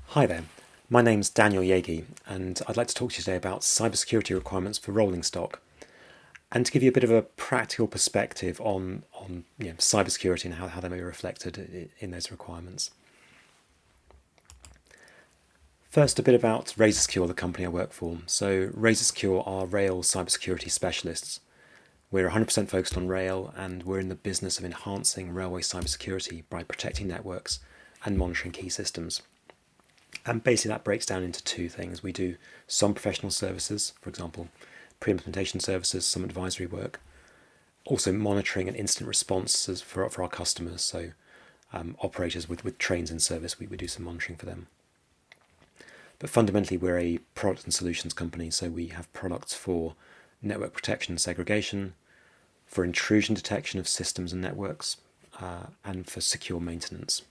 Hi there, my name's Daniel Jaeggi, and I'd like to talk to you today about cybersecurity requirements for rolling stock, and to give you a bit of a practical perspective on cybersecurity and how they may be reflected in those requirements. First, a bit about RAZORSECURE, the company I work for. So RAZORSECURE are rail cybersecurity specialists. We're 100% focused on rail, and we're in the business of enhancing railway cybersecurity by protecting networks and monitoring key systems. And basically that breaks down into two things. We do some professional services, for example, pre-implementation services, some advisory work, also monitoring and incident responses for our customers. So operators with trains in service, we do some monitoring for them. But fundamentally, we're a product and solutions company. So we have products for network protection and segregation, for intrusion detection of systems and networks, and for secure maintenance.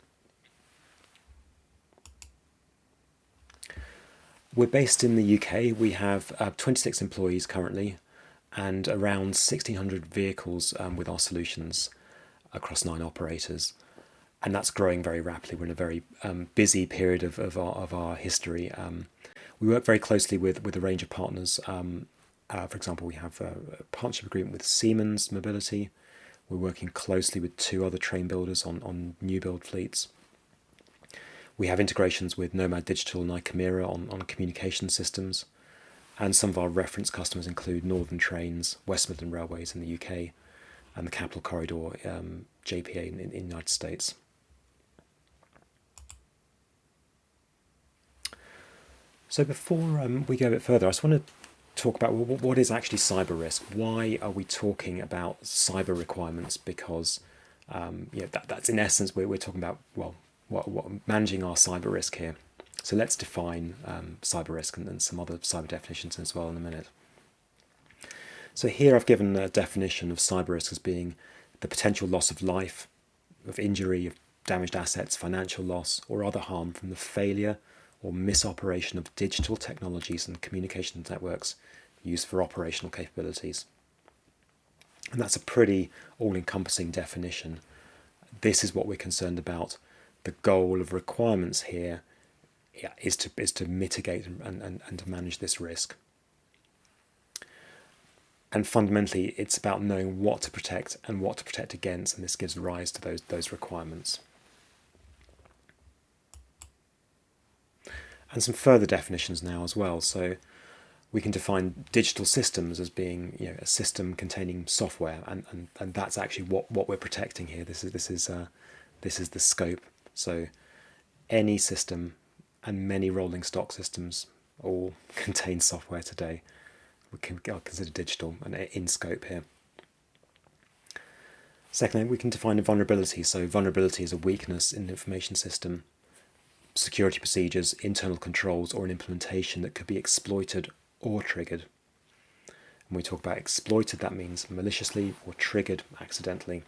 We're based in the UK. We have 26 employees currently and around 1,600 vehicles with our solutions across 9 operators. And that's growing very rapidly. We're in a very busy period of our history. We work very closely with a range of partners. For example, we have a partnership agreement with Siemens Mobility. We're working closely with 2 other train builders on new build fleets. We have integrations with Nomad Digital and Icamera on communication systems, and some of our reference customers include Northern Trains, West Midland Railways in the UK, and the Capital Corridor, JPA in the United States. So before we go a bit further, I just want to talk about what is actually cyber risk. Why are we talking about cyber requirements? Because that's in essence we're talking about managing our cyber risk here. So let's define cyber risk and some other cyber definitions as well in a minute. So here I've given a definition of cyber risk as being the potential loss of life, of injury, of damaged assets, financial loss, or other harm from the failure or misoperation of digital technologies and communications networks used for operational capabilities. And that's a pretty all-encompassing definition. This is what we're concerned about. The goal of requirements here is to mitigate and to manage this risk. And fundamentally, it's about knowing what to protect and what to protect against, and this gives rise to those requirements. And some further definitions now as well. So we can define digital systems as being a system containing software, and that's actually what we're protecting here. This is the scope. So any system, and many rolling stock systems all contain software today. We can consider digital and in scope here. Secondly, we can define a vulnerability. So vulnerability is a weakness in the information system, security procedures, internal controls, or an implementation that could be exploited or triggered. When we talk about exploited, that means maliciously or triggered accidentally.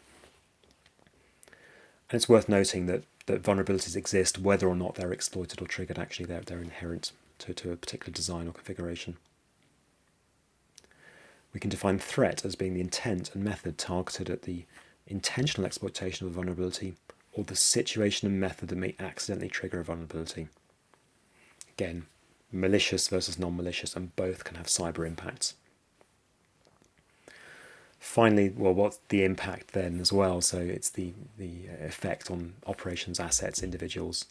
And it's worth noting that vulnerabilities exist whether or not they're exploited or triggered. Actually, they're inherent to a particular design or configuration. We can define threat as being the intent and method targeted at the intentional exploitation of a vulnerability or the situation and method that may accidentally trigger a vulnerability. Again, malicious versus non-malicious, and both can have cyber impacts. Finally, what's the impact then as well? So it's the effect on operations, assets, individuals,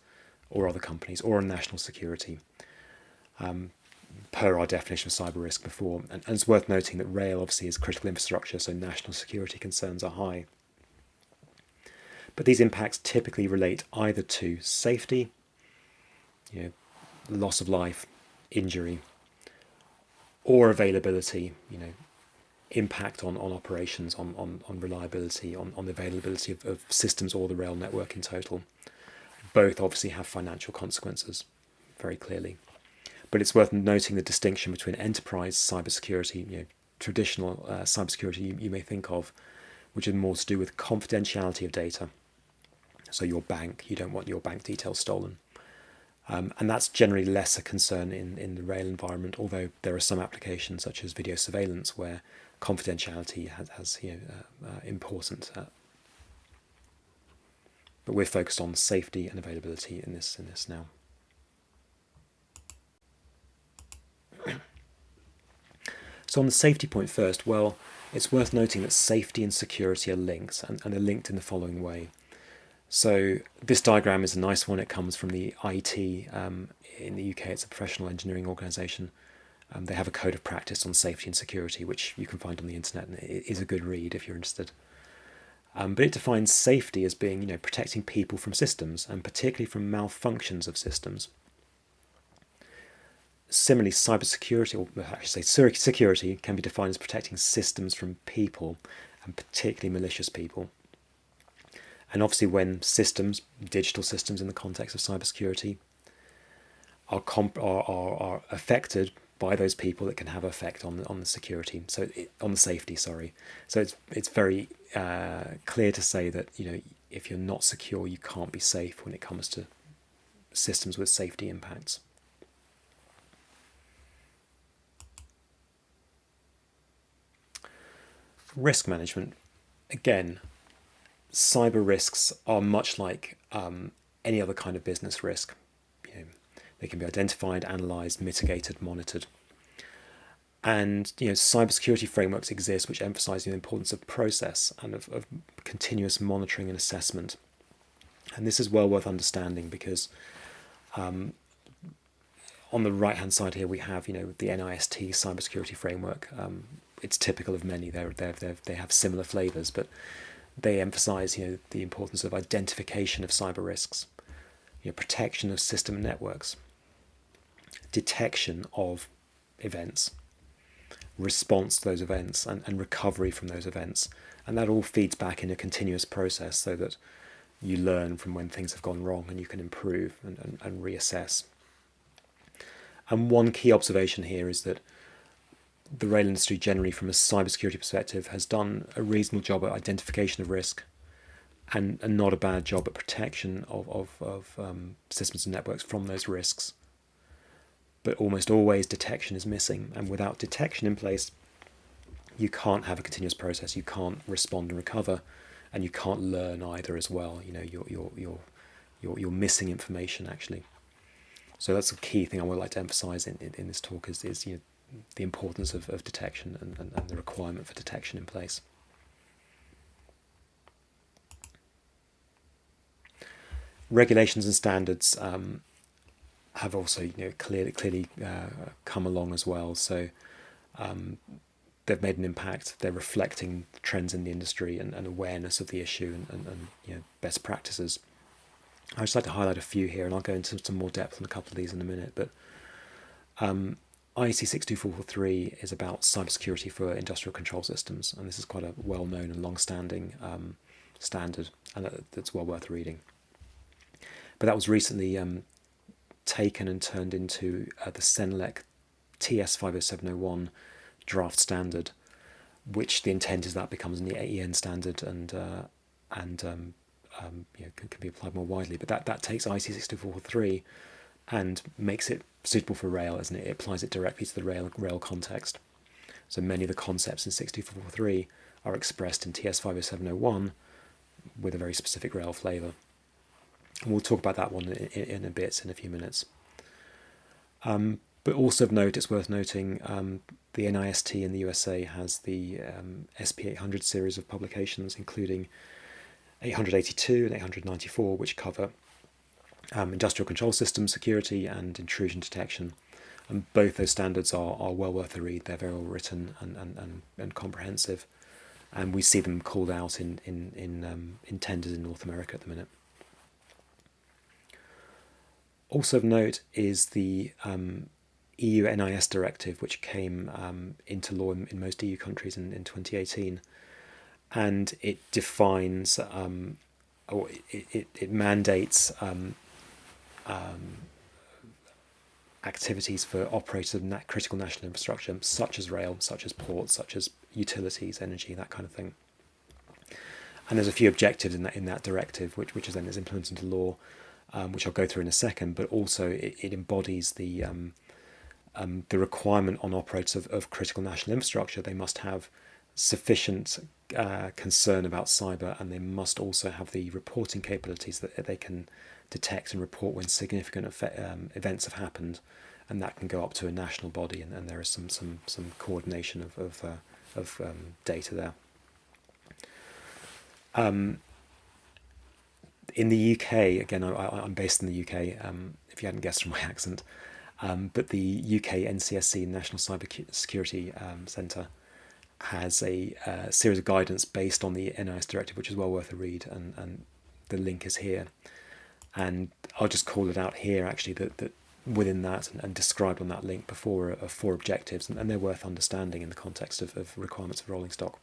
or other companies, or on national security, per our definition of cyber risk before. And it's worth noting that rail obviously is critical infrastructure, so national security concerns are high. But these impacts typically relate either to safety, loss of life, injury, or availability, impact on operations, on reliability, on the availability of systems or the rail network in total. Both obviously have financial consequences, very clearly. But it's worth noting the distinction between enterprise cybersecurity, traditional cybersecurity you may think of, which is more to do with confidentiality of data. So your bank, you don't want your bank details stolen. And that's generally less a concern in the rail environment, although there are some applications such as video surveillance where confidentiality has important. But we're focused on safety and availability in this now. So on the safety point first, well, it's worth noting that safety and security are linked, and they're linked in the following way. So this diagram is a nice one. It comes from the IT in the UK. It's a professional engineering organisation. They have a code of practice on safety and security, which you can find on the internet, and it is a good read if you're interested. But it defines safety as being, protecting people from systems, and particularly from malfunctions of systems. Similarly, cybersecurity, or I should say security, can be defined as protecting systems from people, and particularly malicious people. And obviously when systems, digital systems in the context of cybersecurity, are affected by those people, it can have effect on the security, on the safety, sorry. So it's very clear to say that, if you're not secure, you can't be safe when it comes to systems with safety impacts. Risk management. Again, cyber risks are much like any other kind of business risk. They can be identified, analysed, mitigated, monitored. And cybersecurity frameworks exist which emphasise the importance of process and of continuous monitoring and assessment. And this is well worth understanding because on the right-hand side here we have the NIST cybersecurity framework. It's typical of many. They have similar flavours, but they emphasise the importance of identification of cyber risks, protection of system networks, detection of events, response to those events, and recovery from those events. And that all feeds back in a continuous process so that you learn from when things have gone wrong and you can improve and reassess. And one key observation here is that the rail industry generally, from a cybersecurity perspective, has done a reasonable job at identification of risk and not a bad job at protection of systems and networks from those risks. But almost always detection is missing, and without detection in place, you can't have a continuous process. You can't respond and recover, and you can't learn either as well. You're missing information actually. So that's a key thing I would like to emphasise in this talk is the importance of detection and the requirement for detection in place. Regulations and standards have also clearly come along as well. So they've made an impact. They're reflecting trends in the industry and awareness of the issue and best practices. I'd just like to highlight a few here, and I'll go into some more depth on a couple of these in a minute. But IEC 62443 is about cybersecurity for industrial control systems, and this is quite a well-known and long-standing standard, and that's well worth reading. But that was recently taken and turned into the CENELEC TS 50701 draft standard, which the intent is that becomes an EN standard and can be applied more widely. But that takes IEC 62443 and makes it suitable for rail, isn't it? It applies it directly to the rail context. So many of the concepts in 62443 are expressed in TS 50701 with a very specific rail flavour. And we'll talk about that one in a bit, in a few minutes. But also of note, it's worth noting, the NIST in the USA has the SP 800 series of publications, including 882 and 894, which cover industrial control system security and intrusion detection. And both those standards are well worth a read. They're very well written and comprehensive. And we see them called out in tenders in North America at the minute. Also of note is the EU NIS directive, which came into law in most EU countries in 2018, and it defines or it mandates activities for operators of critical national infrastructure, such as rail, such as ports, such as utilities, energy, that kind of thing. And there's a few objectives in that directive, which is then implemented into law, which I'll go through in a second. But also it embodies the requirement on operators of critical national infrastructure. They must have sufficient concern about cyber, and they must also have the reporting capabilities that they can detect and report when significant events have happened, and that can go up to a national body, and there is some coordination of data there. In the UK, again, I'm based in the UK, if you hadn't guessed from my accent, but the UK NCSC, National Cyber Security Centre, has a series of guidance based on the NIS directive, which is well worth a read, and the link is here. And I'll just call it out here, actually, that within that and described on that link before are 4 objectives, and they're worth understanding in the context of requirements of rolling stock.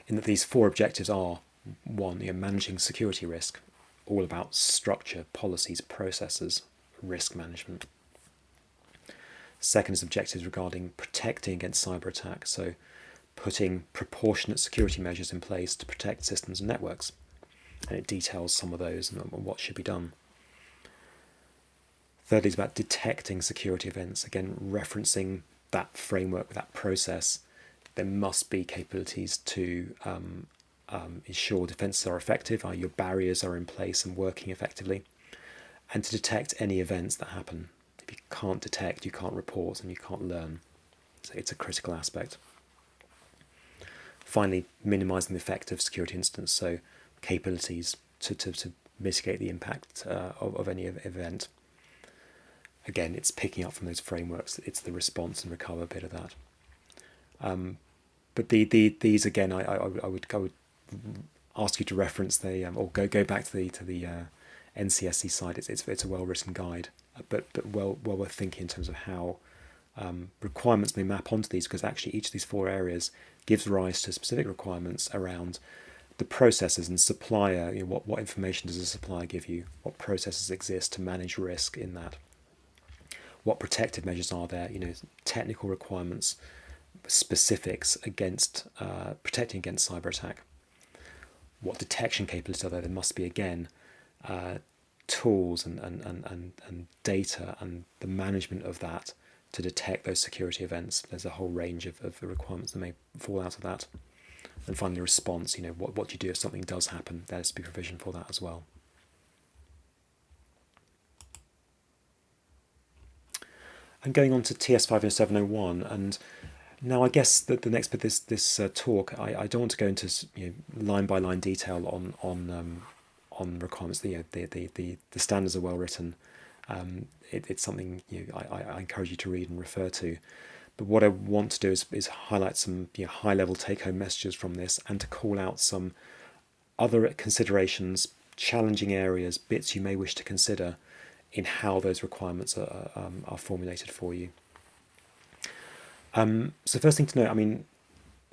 In that these 4 objectives are: 1, managing security risk, all about structure, policies, processes, risk management. Second is objectives regarding protecting against cyber attack, so putting proportionate security measures in place to protect systems and networks, and it details some of those and what should be done. Thirdly is about detecting security events, again referencing that framework, that process. There must be capabilities to ensure defences are effective, your barriers are in place and working effectively, and to detect any events that happen. If you can't detect, you can't report, and you can't learn. So it's a critical aspect. Finally, minimising the effect of security incidents, so capabilities to mitigate the impact of any event. Again, it's picking up from those frameworks. It's the response and recover bit of that. But these again, I would ask you to reference or go back to the NCSC site. It's a well written guide, but well worth thinking in terms of how requirements may map onto these, because actually each of these 4 areas gives rise to specific requirements around the processes and supplier. What information does a supplier give you? What processes exist to manage risk in that? What protective measures are there? Technical requirements, specifics against protecting against cyber attack. What detection capabilities are there? There must be, again, tools and data and the management of that to detect those security events. There's a whole range of requirements that may fall out of that. And finally, response. What do you do if something does happen? There has to be provision for that as well. And going on to TS 50701, and now I guess that the next bit of this talk, I don't want to go into line by line detail on requirements. The standards are well written. It's something I encourage you to read and refer to. But what I want to do is highlight some high level take home messages from this, and to call out some other considerations, challenging areas, bits you may wish to consider in how those requirements are formulated for you. So first thing to note,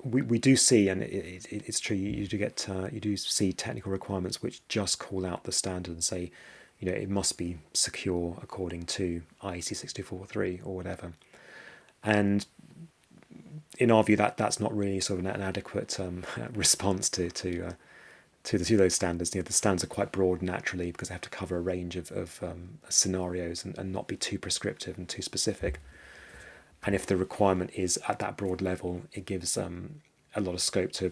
we do see, and it's true, you do see technical requirements which just call out the standard and say, it must be secure according to IEC 62443 or whatever. And in our view, that's not really sort of an adequate response to those standards. The standards are quite broad naturally because they have to cover a range of scenarios and not be too prescriptive and too specific. And if the requirement is at that broad level, it gives a lot of scope to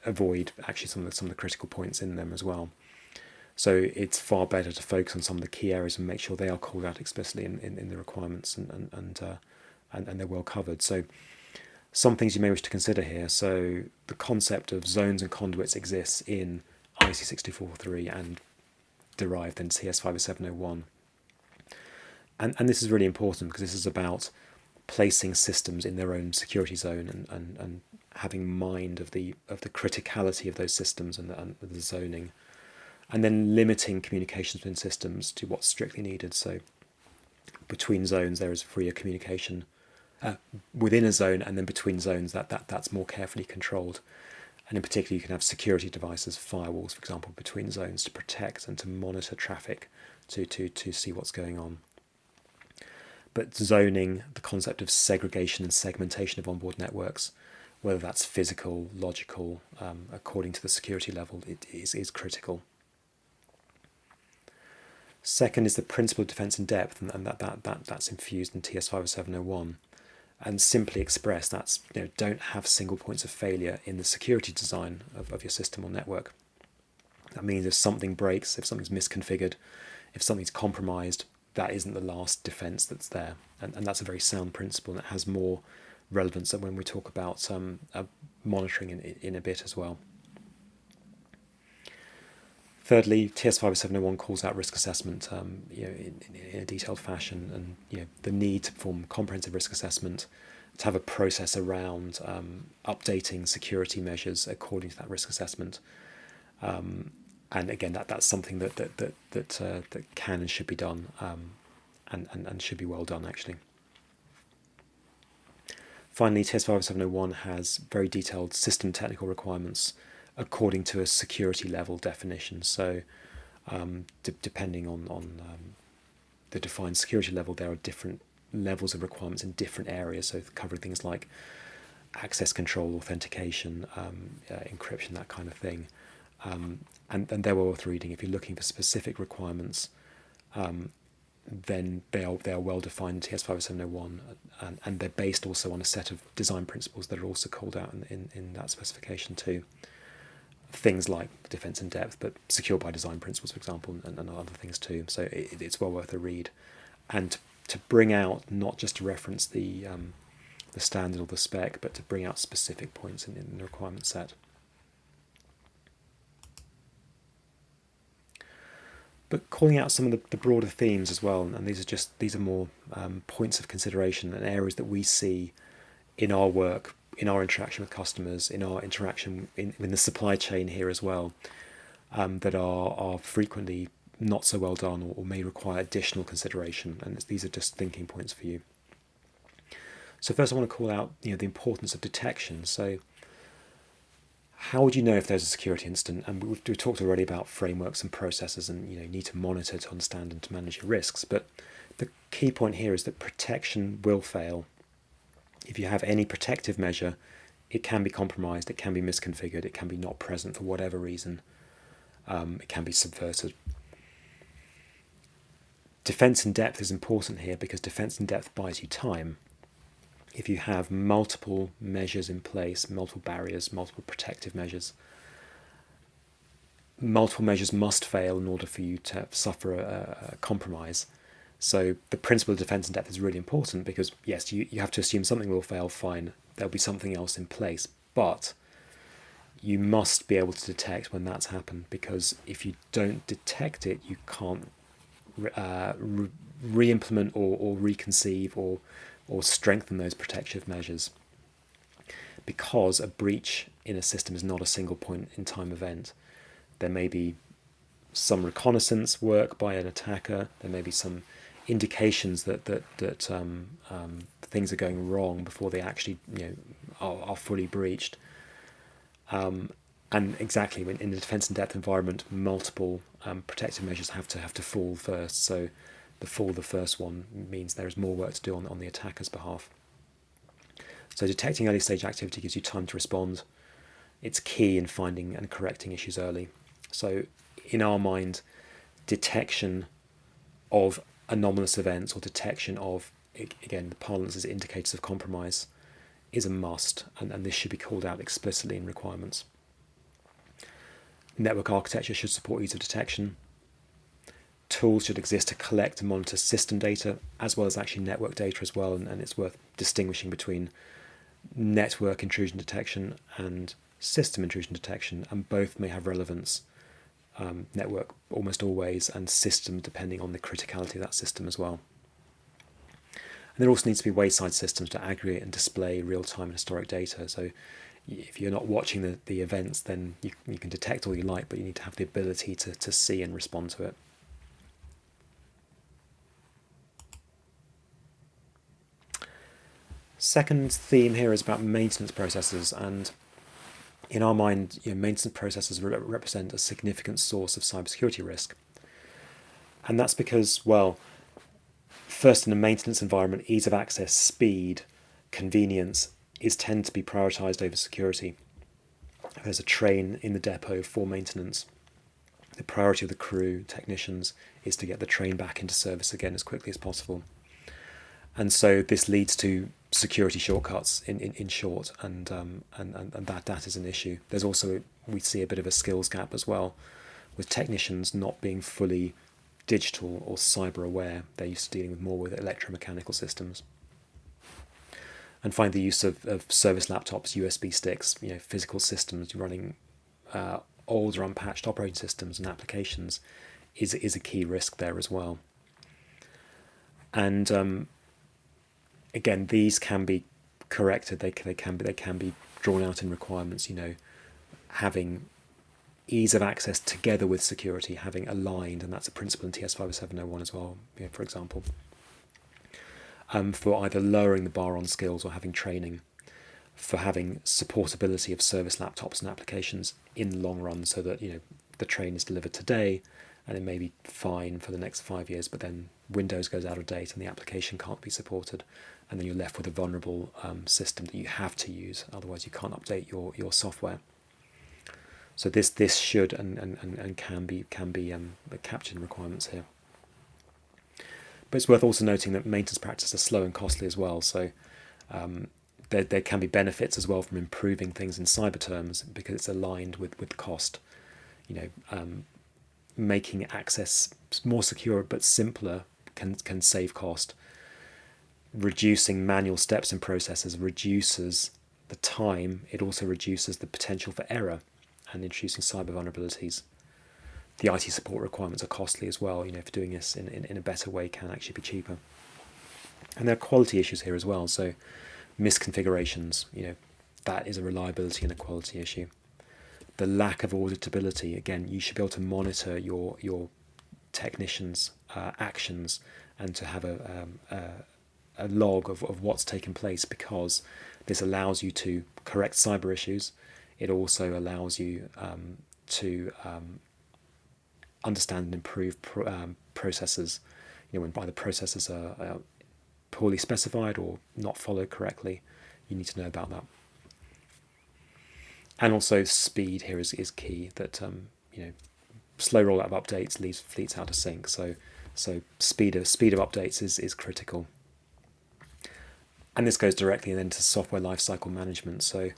avoid actually some of the critical points in them as well. So it's far better to focus on some of the key areas and make sure they are called out explicitly in the requirements and they're well covered. So some things you may wish to consider here. So the concept of zones and conduits exists in IEC 62443 and derived in TS 50701. And this is really important because this is about placing systems in their own security zone and having mind of the criticality of those systems and the zoning, and then limiting communications between systems to what's strictly needed. So between zones there is freer communication within a zone, and then between zones that's more carefully controlled. And in particular, you can have security devices, firewalls, for example, between zones to protect and to monitor traffic to see what's going on. But zoning, the concept of segregation and segmentation of onboard networks, whether that's physical, logical, according to the security level, it is critical. Second is the principle of defence in depth, and that's infused in TS 50701. And simply expressed, that's don't have single points of failure in the security design of your system or network. That means if something breaks, if something's misconfigured, if something's compromised, that isn't the last defence that's there, and that's a very sound principle, and it has more relevance than when we talk about monitoring in a bit as well. Thirdly, TS 50701 calls out risk assessment in a detailed fashion, and the need to perform comprehensive risk assessment, to have a process around updating security measures according to that risk assessment. And again, that's something that can and should be done, and should be well done actually. Finally, TS 50701 has very detailed system technical requirements according to a security level definition. So depending on the defined security level, there are different levels of requirements in different areas, so covering things like access control, authentication, encryption, that kind of thing. And they're well worth reading. If you're looking for specific requirements, then they are well defined in TS 50701, and they're based also on a set of design principles that are also called out in that specification too. Things like defence in depth, but secure by design principles, for example, and other things too. So it's well worth a read, and to bring out, not just to reference the standard or the spec, but to bring out specific points in the requirement set. But calling out some of the broader themes as well, and these are more points of consideration and areas that we see in our work, in our interaction with customers, in our interaction in the supply chain here as well, that are frequently not so well done, or may require additional consideration. And these are just thinking points for you. So first I want to call out the importance of detection. So how would you know if there's a security incident? And we've talked already about frameworks and processes, and you need to monitor to understand and to manage your risks. But the key point here is that protection will fail. If you have any protective measure, it can be compromised, it can be misconfigured, it can be not present for whatever reason, it can be subverted. Defence in depth is important here, because defence in depth buys you time. If you have multiple measures in place, multiple barriers, multiple protective measures, multiple measures must fail in order for you to suffer a compromise. So the principle of defence in depth is really important, because yes, you have to assume something will fail, fine, there'll be something else in place, but you must be able to detect when that's happened, because if you don't detect it, you can't re-implement or reconceive or strengthen those protective measures, because a breach in a system is not a single point in time event. There may be some reconnaissance work by an attacker, there may be some indications that things are going wrong before they actually are fully breached. And exactly, in the defence in depth environment, multiple protective measures have to fall first. So the first one means there is more work to do on the attacker's behalf. So detecting early stage activity gives you time to respond. It's key in finding and correcting issues early. So in our mind, detection of anomalous events, or detection of, again, the parlance is indicators of compromise, is a must, and this should be called out explicitly in requirements. Network architecture should support ease of detection. Tools should exist to collect and monitor system data, as well as actually network data as well, and it's worth distinguishing between network intrusion detection and system intrusion detection, and both may have relevance. Network almost always, and system depending on the criticality of that system as well. And there also needs to be wayside systems to aggregate and display real-time and historic data. So if you're not watching the events, then you can detect all you like, but you need to have the ability to see and respond to it. Second theme here is about maintenance processes, and in our mind, maintenance processes represent a significant source of cybersecurity risk. And that's because, well, first, in a maintenance environment, ease of access, speed, convenience tend to be prioritized over security. If there's a train in the depot for maintenance, the priority of the crew, technicians, is to get the train back into service again as quickly as possible. And so this leads to security shortcuts in short, and that is an issue. There's also, we see a bit of a skills gap as well, with technicians not being fully digital or cyber aware. They're used to dealing more with electromechanical systems. And find the use of service laptops, USB sticks, physical systems running older unpatched operating systems and applications is a key risk there as well. And again, these can be corrected. They can be drawn out in requirements. Having ease of access together with security, having aligned, and that's a principle in TS 50701 as well. For example, for either lowering the bar on skills or having training, for having supportability of service laptops and applications in the long run, so that the train is delivered today and it may be fine for the next 5 years, but then Windows goes out of date and the application can't be supported, and then you're left with a vulnerable system that you have to use, otherwise you can't update your software. So this should and can be captured in requirements here. But it's worth also noting that maintenance practices are slow and costly as well. So there can be benefits as well from improving things in cyber terms, because it's aligned with cost. Making access more secure but simpler can save cost. Reducing manual steps and processes reduces the time. It also reduces the potential for error, and introducing cyber vulnerabilities. The IT support requirements are costly as well. For doing this in a better way can actually be cheaper. And there are quality issues here as well. So misconfigurations, that is a reliability and a quality issue. The lack of auditability, again, you should be able to monitor your technicians' actions and to have a log of what's taken place, because this allows you to correct cyber issues. It also allows you to understand and improve processes. When either processes are poorly specified or not followed correctly, you need to know about that. And also speed here is key. That slow rollout of updates leaves fleets out of sync. So speed of updates is critical. And this goes directly then to software lifecycle management. So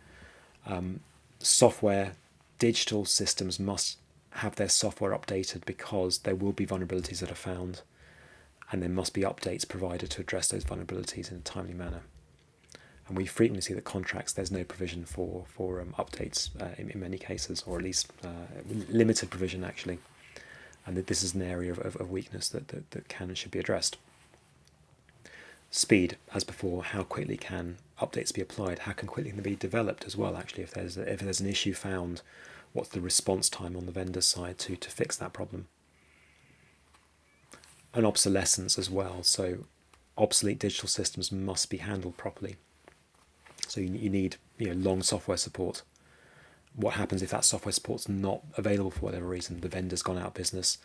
software, digital systems must have their software updated, because there will be vulnerabilities that are found, and there must be updates provided to address those vulnerabilities in a timely manner. And we frequently see that contracts, there's no provision for updates in many cases, or at least limited provision actually. And that this is an area of weakness that can and should be addressed. Speed, as before, how quickly can updates be applied? How quickly can they be developed as well? Actually, if there's an issue found, what's the response time on the vendor side to fix that problem? And obsolescence as well. So obsolete digital systems must be handled properly. So you need long software support. What happens if that software support's not available for whatever reason? The vendor's gone out of business.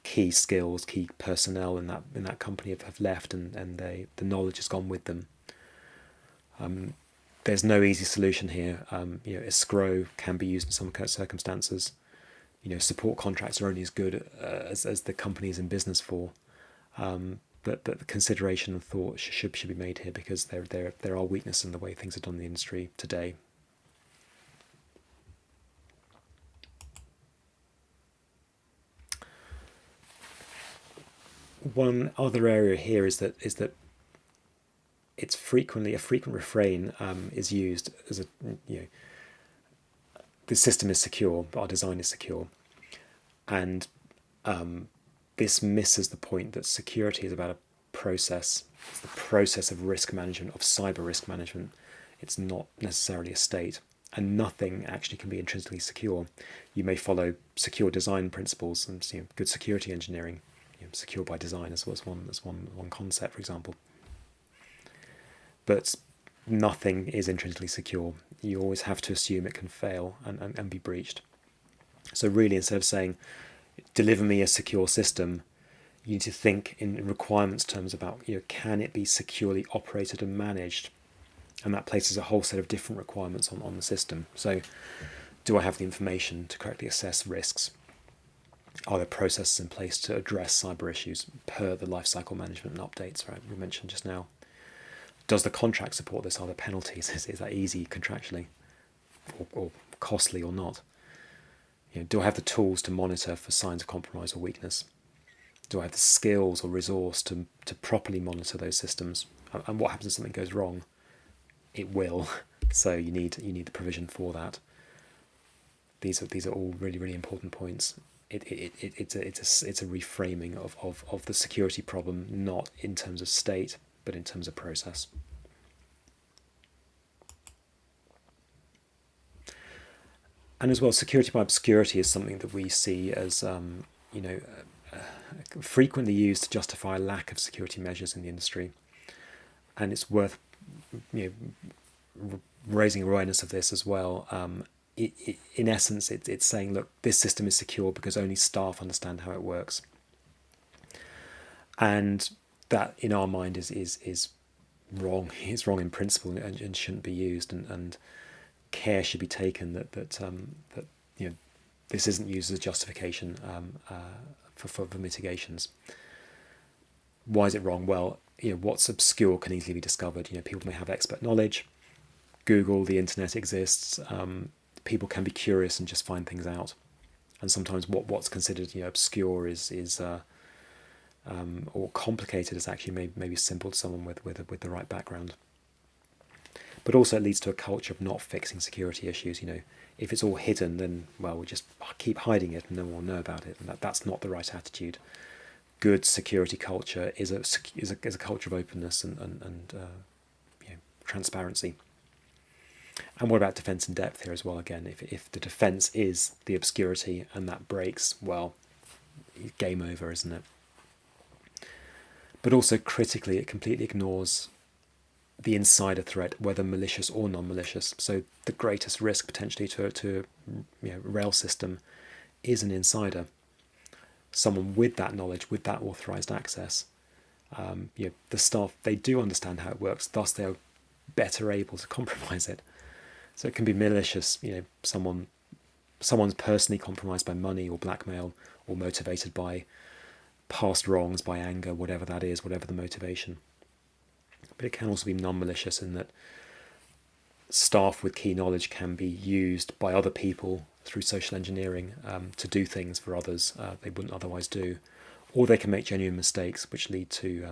Key skills, key personnel in that company have left, and the knowledge has gone with them. There's no easy solution here. Escrow can be used in some circumstances. Support contracts are only as good as the company is in business for. But the consideration and thought should be made here, because there are weaknesses in the way things are done in the industry today. One other area here is that it's frequently a frequent refrain is used as the system is secure, but our design is secure, and this misses the point that security is about a process. It's the process of risk management, of cyber risk management. It's not necessarily a state, and nothing actually can be intrinsically secure. You may follow secure design principles and good security engineering. Secure by design as one concept, for example. But nothing is intrinsically secure. You always have to assume it can fail and be breached. So really, instead of saying, deliver me a secure system, you need to think in requirements terms about, can it be securely operated and managed? And that places a whole set of different requirements on the system. So do I have the information to correctly assess risks? Are there processes in place to address cyber issues per the lifecycle management and updates, right, we mentioned just now? Does the contract support this? Are there penalties? Is that easy contractually, or costly or not? Do I have the tools to monitor for signs of compromise or weakness? Do I have the skills or resource to properly monitor those systems? And what happens if something goes wrong? It will. So you need the provision for that. These are all really, really important points. It's a reframing of the security problem, not in terms of state, but in terms of process. And as well, security by obscurity is something that we see as frequently used to justify a lack of security measures in the industry, and it's worth raising awareness of this as well. In essence, it's saying, look, this system is secure because only staff understand how it works, and that in our mind is wrong. It's wrong in principle and shouldn't be used, and care should be taken that this isn't used as justification for mitigations. Why is it wrong? Well, what's obscure can easily be discovered. People may have expert knowledge. Google, the internet exists. People can be curious and just find things out. And sometimes what's considered obscure is or complicated is actually maybe simple to someone with the right background. But also it leads to a culture of not fixing security issues. If it's all hidden, then we'll just keep hiding it and no one will know about it. And that's not the right attitude. Good security culture is a culture of openness and transparency. And what about defence in depth here as well? Again, if the defence is the obscurity and that breaks, well, game over, isn't it? But also critically, it completely ignores the insider threat, whether malicious or non-malicious. So the greatest risk potentially to rail system is an insider, someone with that knowledge, with that authorized access. The staff, they do understand how it works, thus they are better able to compromise it. So it can be malicious. Someone's personally compromised by money or blackmail, or motivated by past wrongs, by anger, whatever that is, whatever the motivation. But it can also be non-malicious in that staff with key knowledge can be used by other people through social engineering to do things for others they wouldn't otherwise do, or they can make genuine mistakes which lead to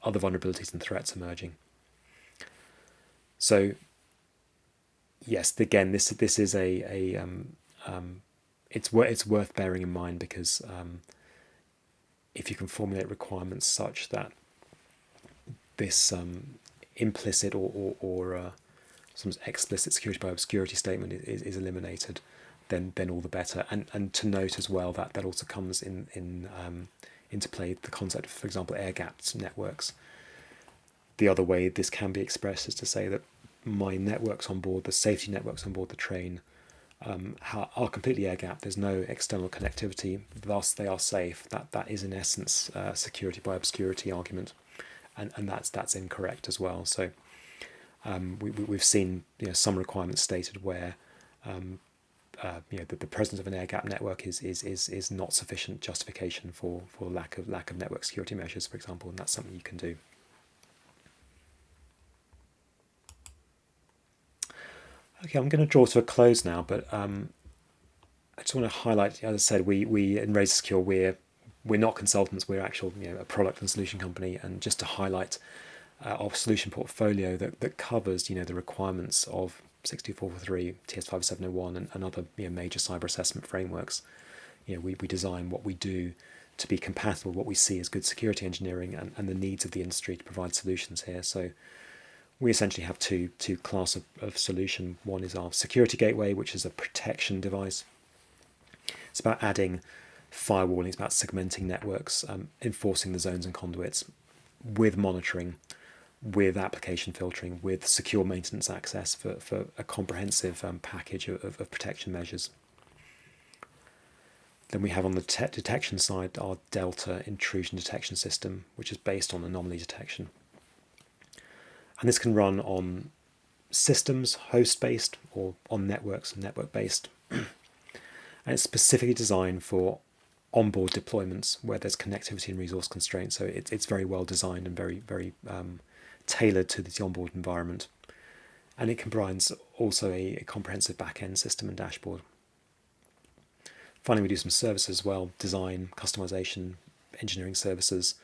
other vulnerabilities and threats emerging. So yes, again, this is it's worth bearing in mind, because if you can formulate requirements such that this implicit or some explicit security by obscurity statement is eliminated, then all the better. And to note as well that also comes into play the concept of, for example, air-gapped networks. The other way this can be expressed is to say that my networks on board, the safety networks on board the train, are completely air-gapped. There's no external connectivity, thus they are safe. That is in essence security by obscurity argument. And that's incorrect as well. So we've seen some requirements stated where the presence of an air gap network is not sufficient justification for lack of network security measures, for example, and that's something you can do. Okay, I'm going to draw to a close now, but I just want to highlight, as I said, we in RAZORSECURE, we're not consultants, we're actual a product and solution company, and just to highlight our solution portfolio that covers the requirements of 62443, TS5701 and other major cyber assessment frameworks. We design what we do to be compatible with what we see as good security engineering and the needs of the industry to provide solutions here. So we essentially have two class of solution. One is our security gateway, which is a protection device. It's about adding firewalling, it's about segmenting networks, enforcing the zones and conduits with monitoring, with application filtering, with secure maintenance access for a comprehensive package of protection measures. Then we have on the detection side our Delta intrusion detection system, which is based on anomaly detection. And this can run on systems, host-based, or on networks, network-based. And it's specifically designed for onboard deployments where there's connectivity and resource constraints. So it's very well designed and very, very tailored to the onboard environment. And it combines also a comprehensive back-end system and dashboard. Finally, we do some services as well, design, customization, engineering services,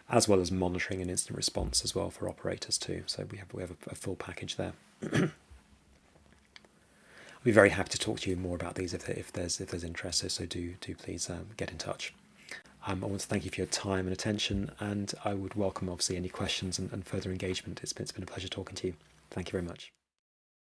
as well as monitoring and instant response as well for operators too. So we have a full package there. I'd be very happy to talk to you more about these if there's interest. So do please get in touch. I want to thank you for your time and attention, and I would welcome obviously any questions and further engagement. It's been a pleasure talking to you. Thank you very much.